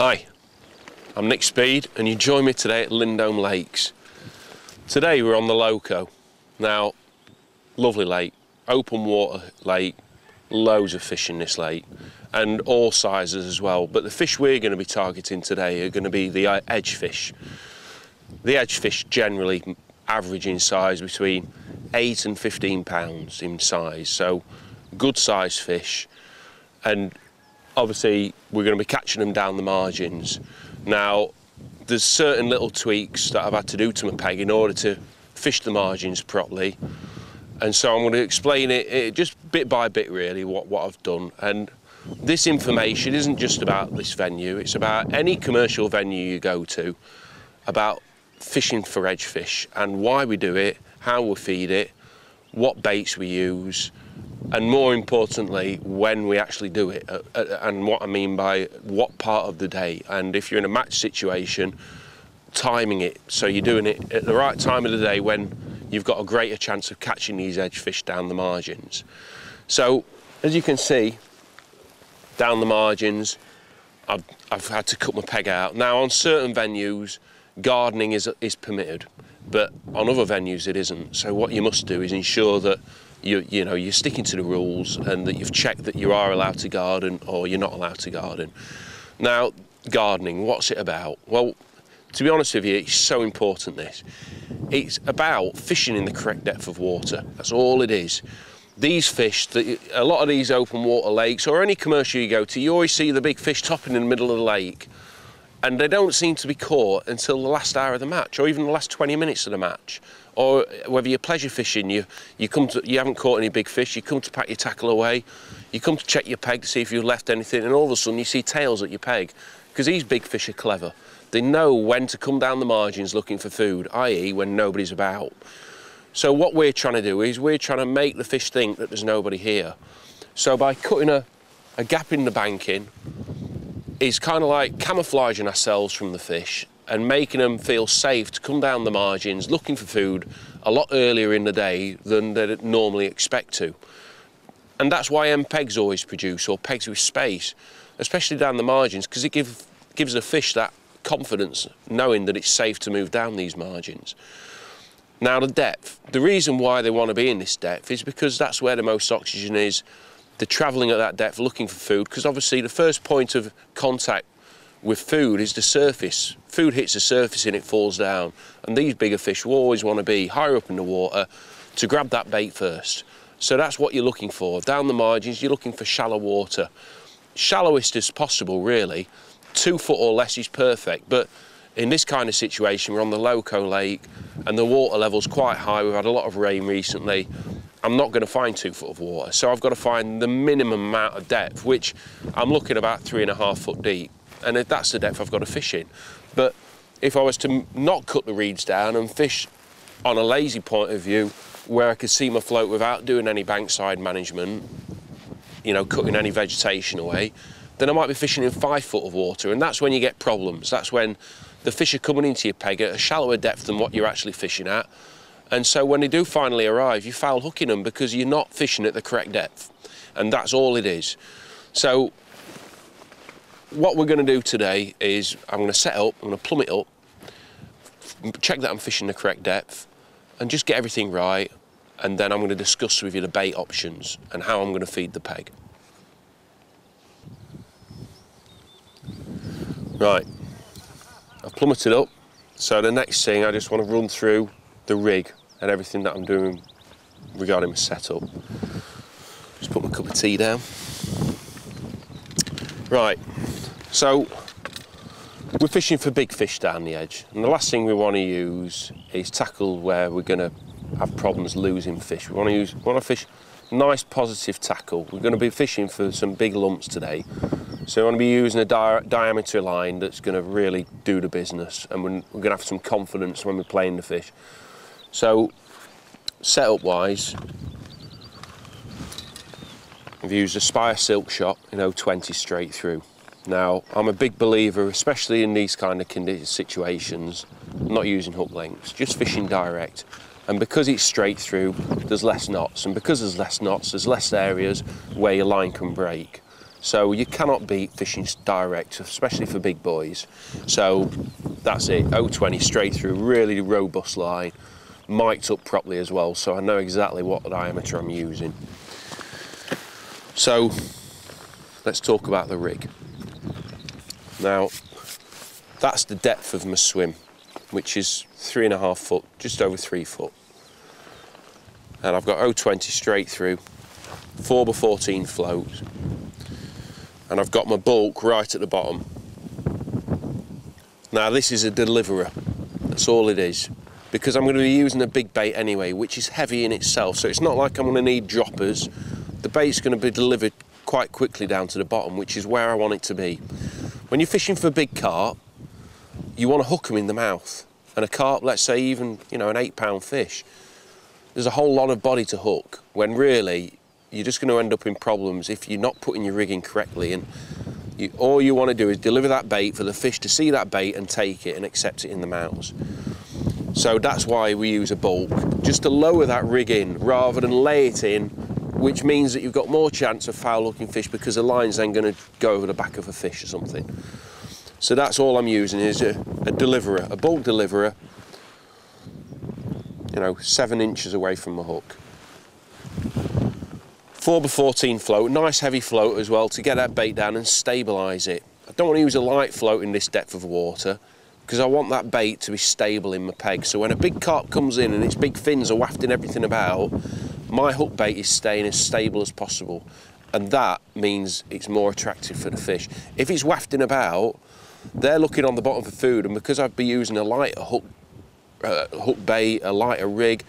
Hi, I'm Nick Speed and you join me today at Lindome Lakes. Today we're on the Loco. Now, lovely lake, open water lake, loads of fish in this lake and all sizes as well, but the fish we're going to be targeting today are going to be the edge fish. The edge fish generally average in size between 8 and 15 pounds in size, so good sized fish, and obviously we're going to be catching them down the margins. Now there's certain little tweaks that I've had to do to my peg in order to fish the margins properly, and so I'm going to explain it just bit by bit really what I've done. And this information isn't just about this venue, it's about any commercial venue you go to, about fishing for edge fish and why we do it, how we feed it, what baits we use, and more importantly when we actually do it, and what I mean by what part of the day. And if you're in a match situation, timing it so you're doing it at the right time of the day when you've got a greater chance of catching these edge fish down the margins. So as you can see down the margins, I've had to cut my peg out. Now on certain venues gardening is permitted, but on other venues it isn't. So what you must do is ensure that you're sticking to the rules and that you've checked that you are allowed to garden or you're not allowed to garden. Now, gardening, what's it about? Well, to be honest with you, it's so important this. It's about fishing in the correct depth of water. That's all it is. These fish, a lot of these open water lakes or any commercial you go to, you always see the big fish topping in the middle of the lake, and they don't seem to be caught until the last hour of the match or even the last 20 minutes of the match. Or whether you're pleasure fishing, you haven't caught any big fish, you come to pack your tackle away, you come to check your peg to see if you've left anything, and all of a sudden you see tails at your peg. Because these big fish are clever. They know when to come down the margins looking for food, i.e. when nobody's about. So what we're trying to do is we're trying to make the fish think that there's nobody here. So by cutting a gap in the banking, it's kind of like camouflaging ourselves from the fish and making them feel safe to come down the margins looking for food a lot earlier in the day than they'd normally expect to. And that's why pegs always produce, or pegs with space, especially down the margins, because it gives the fish that confidence knowing that it's safe to move down these margins. Now the depth, the reason why they want to be in this depth is because that's where the most oxygen is. They're travelling at that depth looking for food, because obviously the first point of contact with food is the surface. Food hits the surface and it falls down, and these bigger fish will always want to be higher up in the water to grab that bait first. So that's what you're looking for. Down the margins you're looking for shallow water. Shallowest as possible really, 2 foot or less is perfect, but in this kind of situation we're on the Loco Lake and the water level's quite high, we've had a lot of rain recently. I'm not going to find 2 foot of water, so I've got to find the minimum amount of depth, which I'm looking about 3.5 foot deep. And if that's the depth I've got to fish in. But if I was to not cut the reeds down and fish on a lazy point of view, where I could see my float without doing any bankside management, cutting any vegetation away, then I might be fishing in 5 foot of water, and that's when you get problems. That's when the fish are coming into your peg at a shallower depth than what you're actually fishing at. And so when they do finally arrive, you're foul hooking them because you're not fishing at the correct depth. And that's all it is. So what we're going to do today is I'm going to set up, I'm going to plumb it up, check that I'm fishing the correct depth, and just get everything right, and then I'm going to discuss with you the bait options and how I'm going to feed the peg. Right, I've plummeted up, so the next thing I just want to run through the rig and everything that I'm doing regarding my setup. Just put my cup of tea down. Right. So we're fishing for big fish down the edge, and the last thing we want to use is tackle where we're going to have problems losing fish. We want to fish nice positive tackle. We're going to be fishing for some big lumps today, so we want to be using a diameter line that's going to really do the business, and we're going to have some confidence when we're playing the fish. So setup wise, I've used a Spire Silk Shot in 020 straight through. Now, I'm a big believer, especially in these kind of situations, not using hook lengths, just fishing direct. And because it's straight through, there's less knots. And because there's less knots, there's less areas where your line can break. So you cannot beat fishing direct, especially for big boys. So that's it, 020 straight through, really robust line, mic'd up properly as well, so I know exactly what diameter I'm using. So let's talk about the rig. Now, that's the depth of my swim, which is 3.5 foot, just over 3 foot. And I've got 020 straight through, 4x14 float, and I've got my bulk right at the bottom. Now this is a deliverer, that's all it is, because I'm going to be using a big bait anyway, which is heavy in itself, so it's not like I'm going to need droppers. The bait's going to be delivered quite quickly down to the bottom, which is where I want it to be. When you're fishing for big carp, you want to hook them in the mouth, and a carp, let's say even, you know, an 8-pound fish, there's a whole lot of body to hook, when really you're just going to end up in problems if you're not putting your rigging correctly, and all you want to do is deliver that bait for the fish to see that bait and take it and accept it in the mouths. So that's why we use a bulk, just to lower that rig in rather than lay it in, which means that you've got more chance of foul looking fish because the line's then going to go over the back of a fish or something. So that's all I'm using is a deliverer, a bulk deliverer, you know, 7 inches away from my hook. 4x14 float, nice heavy float as well to get that bait down and stabilise it. I don't want to use a light float in this depth of water because I want that bait to be stable in my peg. So when a big carp comes in and its big fins are wafting everything about, my hook bait is staying as stable as possible. And that means it's more attractive for the fish. If it's wafting about, they're looking on the bottom for food, and because I'd be using a lighter hook bait, a lighter rig,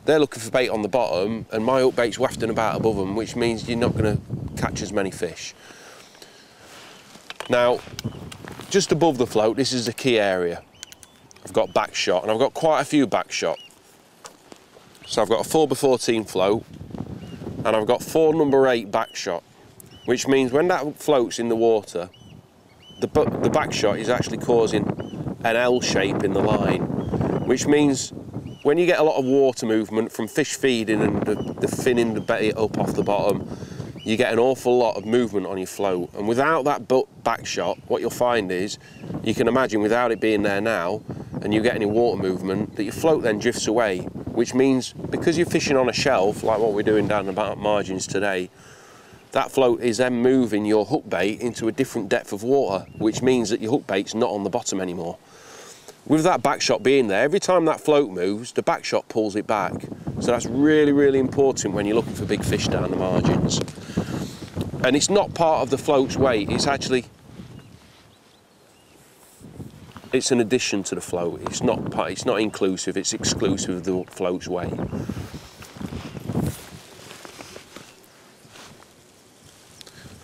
they're looking for bait on the bottom, and my hook bait's wafting about above them, which means you're not going to catch as many fish. Now, just above the float, this is the key area. I've got back shot, and I've got quite a few back shot. So I've got a 4x14 float, and I've got 4 number 8 back shot, which means when that float's in the water, the back shot is actually causing an L shape in the line, which means when you get a lot of water movement from fish feeding and the finning the bait up off the bottom, you get an awful lot of movement on your float. And without that back shot, what you'll find is, you can imagine without it being there now, and you get any water movement, that your float then drifts away, which means because you're fishing on a shelf, like what we're doing down the margins today, that float is then moving your hook bait into a different depth of water, which means that your hook bait's not on the bottom anymore. With that back shot being there, every time that float moves, the back shot pulls it back. So that's really, really important when you're looking for big fish down the margins. And it's not part of the float's weight, it's actually, it's an addition to the float. It's not inclusive, it's exclusive of the float's weight.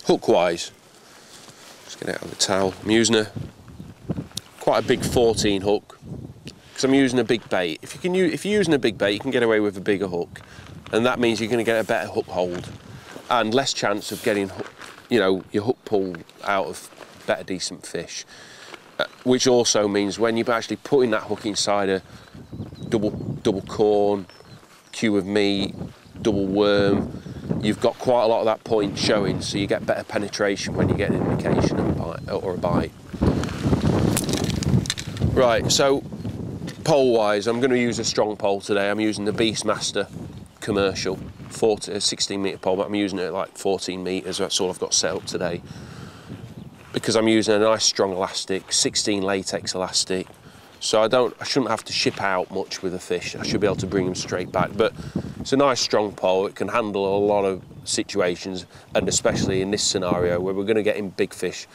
Hook-wise, let's get it out of the towel. I'm using quite a big 14 hook because I'm using a big bait. If you're using a big bait, you can get away with a bigger hook, and that means you're going to get a better hook hold and less chance of getting, you know, your hook pulled out of better decent fish. Which also means when you're actually putting that hook inside a double corn, cube of meat, double worm, you've got quite a lot of that point showing, so you get better penetration when you get an indication of a bite. Right, so pole-wise, I'm going to use a strong pole today. I'm using the Beastmaster commercial 16 metre pole, but I'm using it at like 14 metres. That's all I've got set up today, because I'm using a nice strong elastic, 16 latex elastic, so I shouldn't have to ship out much with a fish. I should be able to bring them straight back. But it's a nice strong pole. It can handle a lot of situations, and especially in this scenario where we're going to get in big fish,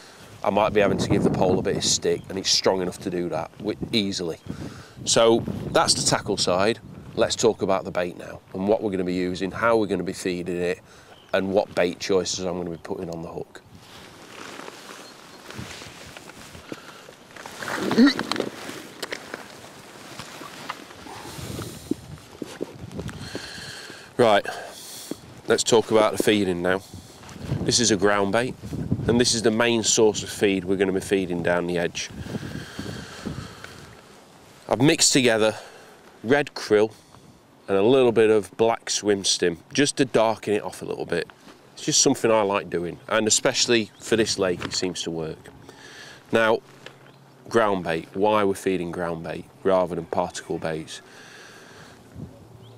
I might be having to give the pole a bit of stick, and it's strong enough to do that easily. So that's the tackle side. Let's talk about the bait now, and what we're going to be using, how we're going to be feeding it, and what bait choices I'm going to be putting on the hook. Right, let's talk about the feeding now. This is a ground bait, and this is the main source of feed we're going to be feeding down the edge. I've mixed together red krill and a little bit of black swim stim, just to darken it off a little bit. It's just something I like doing, and especially for this lake it seems to work. Now, ground bait, why we're feeding ground bait rather than particle baits.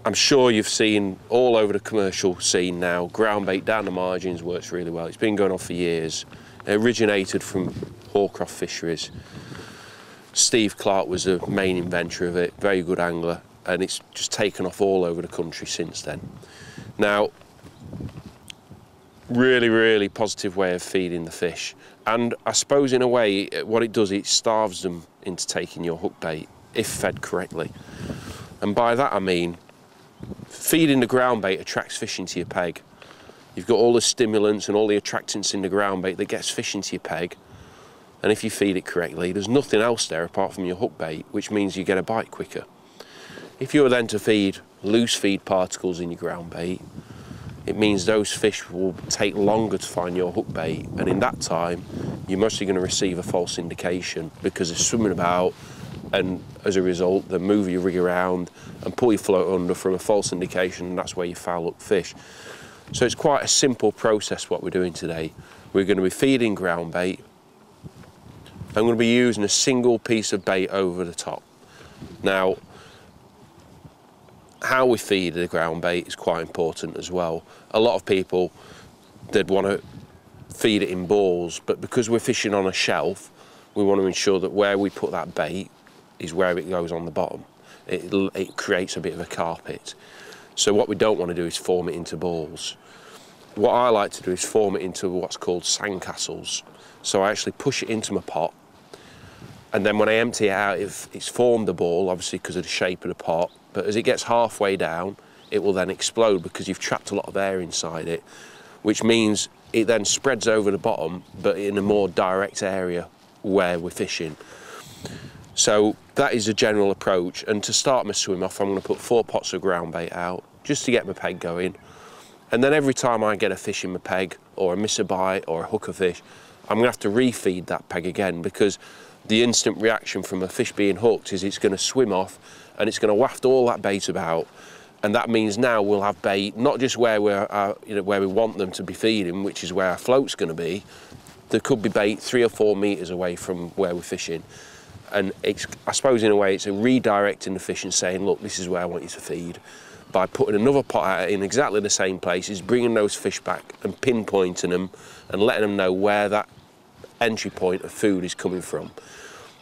I'm sure you've seen all over the commercial scene now, ground bait down the margins works really well. It's been going on for years. It originated from Hawcroft Fisheries. Steve Clark was the main inventor of it, very good angler, and it's just taken off all over the country since then. Now, really positive way of feeding the fish, and I suppose in a way what it does, it starves them into taking your hook bait if fed correctly. And by that I mean feeding the ground bait attracts fish into your peg. You've got all the stimulants and all the attractants in the ground bait that gets fish into your peg, and if you feed it correctly, there's nothing else there apart from your hook bait, which means you get a bite quicker. If you were then to feed loose feed particles in your ground bait, it means those fish will take longer to find your hook bait, and in that time you're mostly going to receive a false indication because they're swimming about, and as a result they move your rig around and pull your float under from a false indication, and that's where you foul up fish. So it's quite a simple process what we're doing today. We're going to be feeding ground bait. I'm going to be using a single piece of bait over the top. Now, how we feed the ground bait is quite important as well. A lot of people, they'd want to feed it in balls, but because we're fishing on a shelf, we want to ensure that where we put that bait is where it goes on the bottom. It creates a bit of a carpet. So what we don't want to do is form it into balls. What I like to do is form it into what's called sandcastles. So I actually push it into my pot, and then when I empty it out, it's formed the ball, obviously because of the shape of the pot, but as it gets halfway down, it will then explode because you've trapped a lot of air inside it, which means it then spreads over the bottom, but in a more direct area where we're fishing. So that is the general approach, and to start my swim off, I'm going to put 4 pots of ground bait out, just to get my peg going. And then every time I get a fish in my peg, or I miss a bite, or a hook a fish, I'm going to have to refeed that peg again, because the instant reaction from a fish being hooked is it's going to swim off, and it's going to waft all that bait about. And that means now we'll have bait, not just where where we want them to be feeding, which is where our float's going to be. There could be bait 3 or 4 metres away from where we're fishing. And it's, I suppose in a way, it's a redirecting the fish and saying, look, this is where I want you to feed. By putting another pot out in exactly the same places, bringing those fish back and pinpointing them and letting them know where that entry point of food is coming from.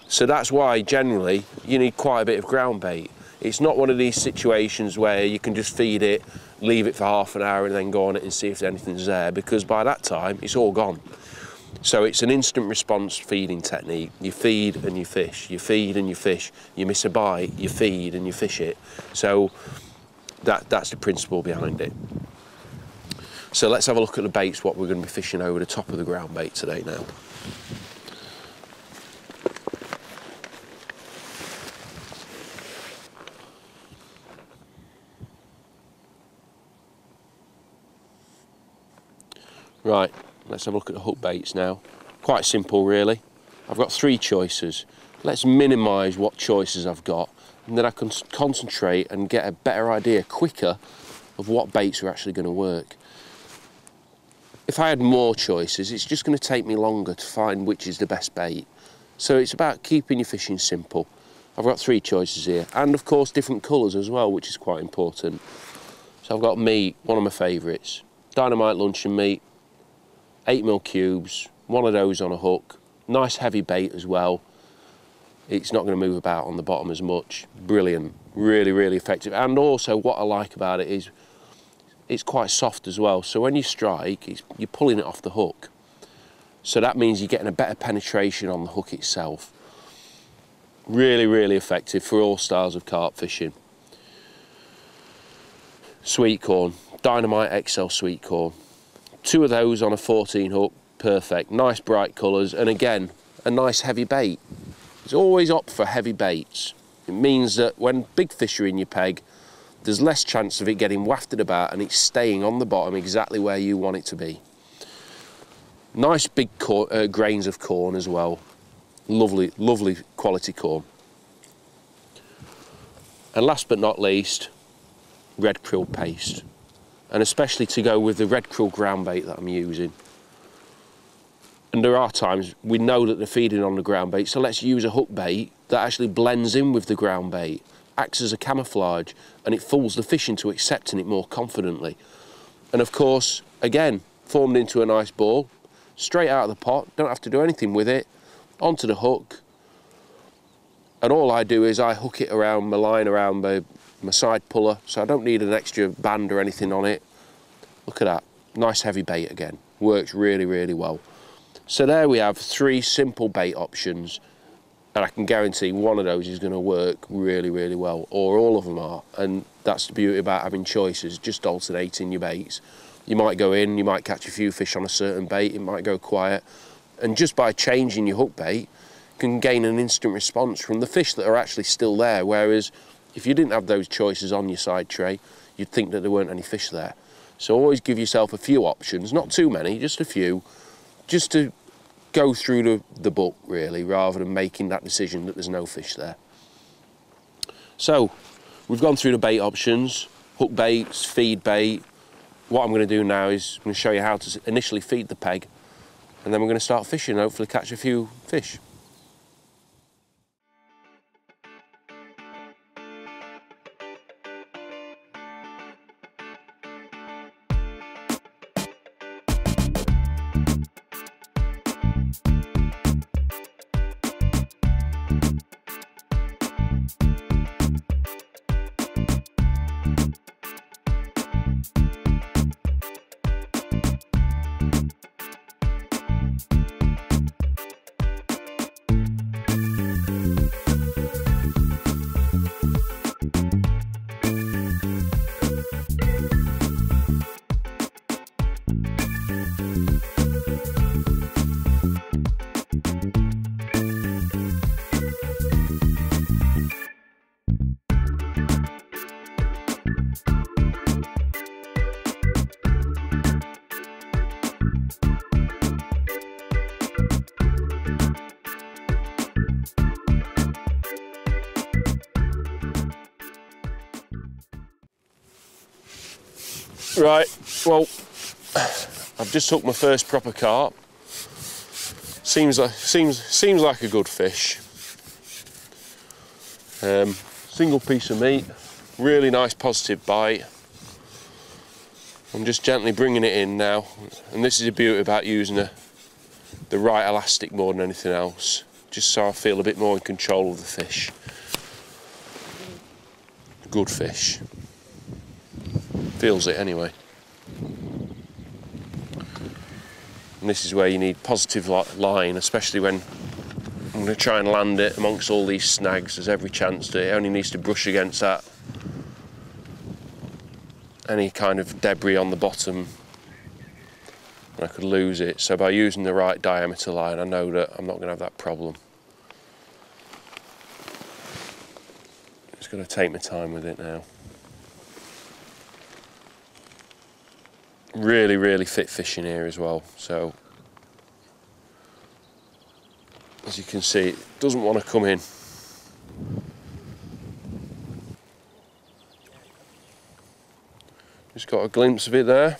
So that's why generally you need quite a bit of ground bait. It's not one of these situations where you can just feed it, leave it for half an hour and then go on it and see if anything's there, because by that time it's all gone. So it's an instant response feeding technique. You feed and you fish, you feed and you fish. You miss a bite, you feed and you fish it. So that's the principle behind it. So let's have a look at the baits, what we're going to be fishing over the top of the ground bait today now. Right, let's have a look at the hook baits now. Quite simple really. I've got 3 choices. Let's minimise what choices I've got, and then I can concentrate and get a better idea quicker of what baits are actually going to work. If I had more choices, it's just going to take me longer to find which is the best bait. So it's about keeping your fishing simple. I've got 3 choices here, and of course different colours as well, which is quite important. So I've got meat, one of my favourites. Dynamite luncheon meat, 8mm cubes, one of those on a hook. Nice heavy bait as well. It's not going to move about on the bottom as much. Brilliant, really effective. And also what I like about it is it's quite soft as well. So when you strike, you're pulling it off the hook. So that means you're getting a better penetration on the hook itself. Really effective for all styles of carp fishing. Sweet corn, Dynamite XL sweet corn. 2 of those on a 14 hook, perfect. Nice bright colours, and again, a nice heavy bait. It's always opt for heavy baits. It means that when big fish are in your peg, there's less chance of it getting wafted about and it's staying on the bottom exactly where you want it to be. Nice big grains of corn as well. Lovely quality corn. And last but not least, red krill paste. and especially to go with the red krill ground bait that I'm using. And there are times we know that they're feeding on the ground bait, so let's use a hook bait that actually blends in with the ground bait, acts as a camouflage, and it fools the fish into accepting it more confidently. And of course, again, formed into a nice ball, straight out of the pot, don't have to do anything with it, onto the hook. And all I do is I hook it around my line, around my side puller, so I don't need an extra band or anything on it. Look at that, nice heavy bait again, works really, really well. So there we have 3 simple bait options, and I can guarantee one of those is going to work really, really well, or all of them are. And that's the beauty about having choices, just alternating your baits. You might go in, you might catch a few fish on a certain bait, it might go quiet, and just by changing your hook bait, you can gain an instant response from the fish that are actually still there, whereas if you didn't have those choices on your side tray, you'd think that there weren't any fish there. So always give yourself a few options, not too many, just a few, just to go through the book really, rather than making that decision that there's no fish there. So we've gone through the bait options, hook baits, feed bait. What I'm going to do now is I'm going to show you how to initially feed the peg, and then we're going to start fishing and hopefully catch a few fish. Right, well, I've just hooked my first proper carp. Seems like a good fish. Single piece of meat, really nice positive bite. I'm just gently bringing it in now, and this is the beauty about using the right elastic more than anything else, just so I feel a bit more in control of the fish. Good fish. Feels it anyway. And this is where you need positive line, especially when I'm going to try and land it amongst all these snags. There's every chance that it only needs to brush against that, any kind of debris on the bottom, and I could lose it. So by using the right diameter line, I know that I'm not going to have that problem. Just going to take my time with it now. Really, really fit fish in here as well. So, as you can see, it doesn't want to come in. Just got a glimpse of it there.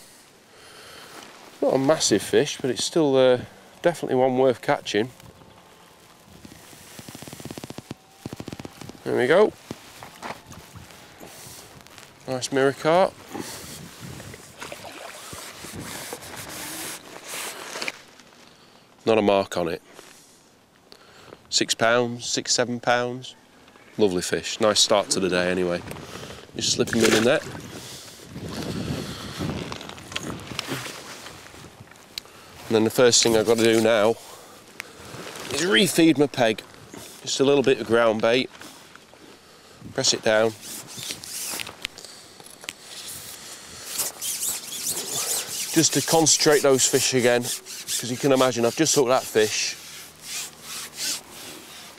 Not a massive fish, but it's still definitely one worth catching. There we go. Nice mirror carp. Not a mark on it. 6 pounds, 6, 7 pounds. Lovely fish. Nice start to the day anyway. Just slipping in the net. And then the first thing I've got to do now is refeed my peg. Just a little bit of ground bait. Press it down. Just to concentrate those fish again. Because you can imagine I've just hooked that fish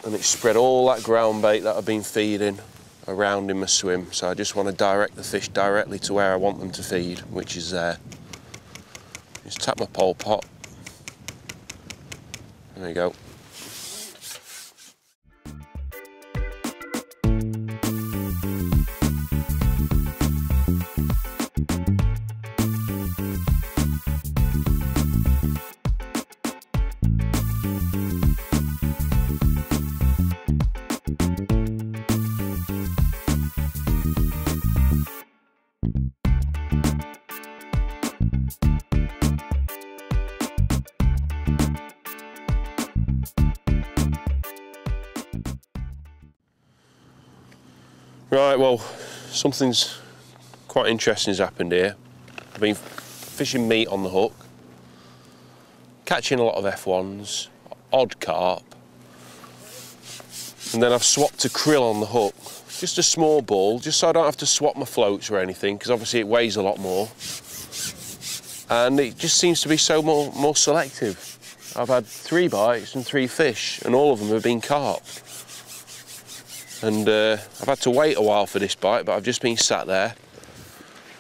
and it's spread all that ground bait that I've been feeding around in my swim. So I just want to direct the fish directly to where I want them to feed, which is there. Just tap my pole pot. There you go. Right, well, something's quite interesting has happened here. I've been fishing meat on the hook, catching a lot of F1s, odd carp, and then I've swapped to krill on the hook. Just a small ball, just so I don't have to swap my floats or anything, because obviously it weighs a lot more. And it just seems to be so more selective. I've had 3 bites and 3 fish, and all of them have been carp. And I've had to wait a while for this bite, but I've just been sat there,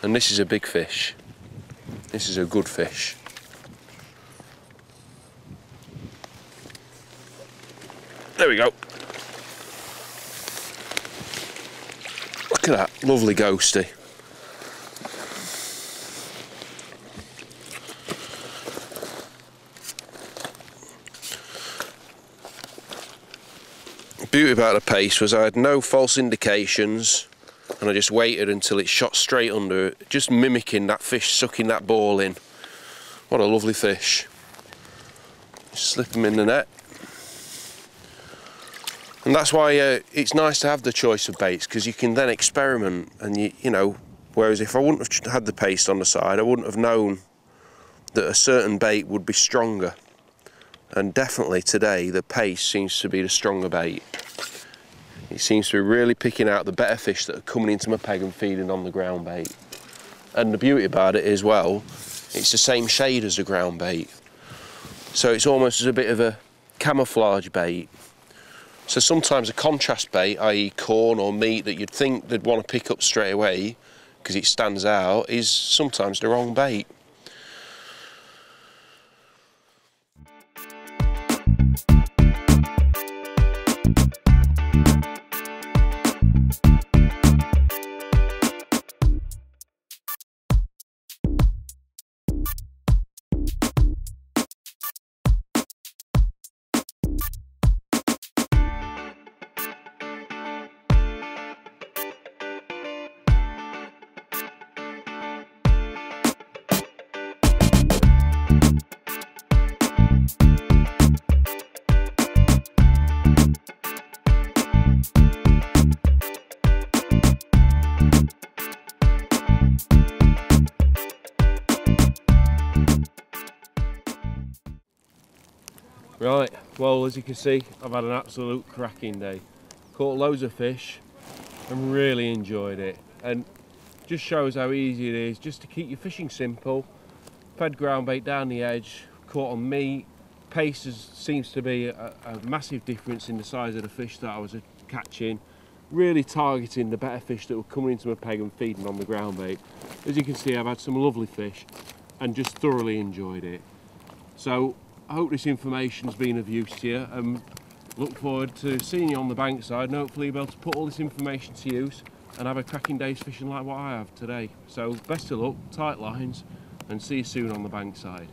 and this is a big fish. This is a good fish. There we go. Look at that, lovely ghosty. The beauty about the pace was I had no false indications, and I just waited until it shot straight under it, just mimicking that fish sucking that ball in. What a lovely fish. Just slip them in the net. And that's why it's nice to have the choice of baits, because you can then experiment, and you know, whereas if I wouldn't have had the paste on the side, I wouldn't have known that a certain bait would be stronger. And definitely today the paste seems to be the stronger bait. It seems to be really picking out the better fish that are coming into my peg and feeding on the ground bait. And the beauty about it as well, it's the same shade as the ground bait. So it's almost as a bit of a camouflage bait. So sometimes a contrast bait, i.e. corn or meat, that you'd think they'd want to pick up straight away because it stands out, is sometimes the wrong bait. Right, well, as you can see, I've had an absolute cracking day. Caught loads of fish and really enjoyed it. And just shows how easy it is just to keep your fishing simple. Fed ground bait down the edge, caught on meat. Pace seems to be a massive difference in the size of the fish that I was catching. Really targeting the better fish that were coming into my peg and feeding on the ground bait. As you can see, I've had some lovely fish and just thoroughly enjoyed it. So I hope this information has been of use to you, and look forward to seeing you on the bankside, and hopefully you'll be able to put all this information to use and have a cracking day's fishing like what I have today. So best of luck, tight lines, and see you soon on the bankside.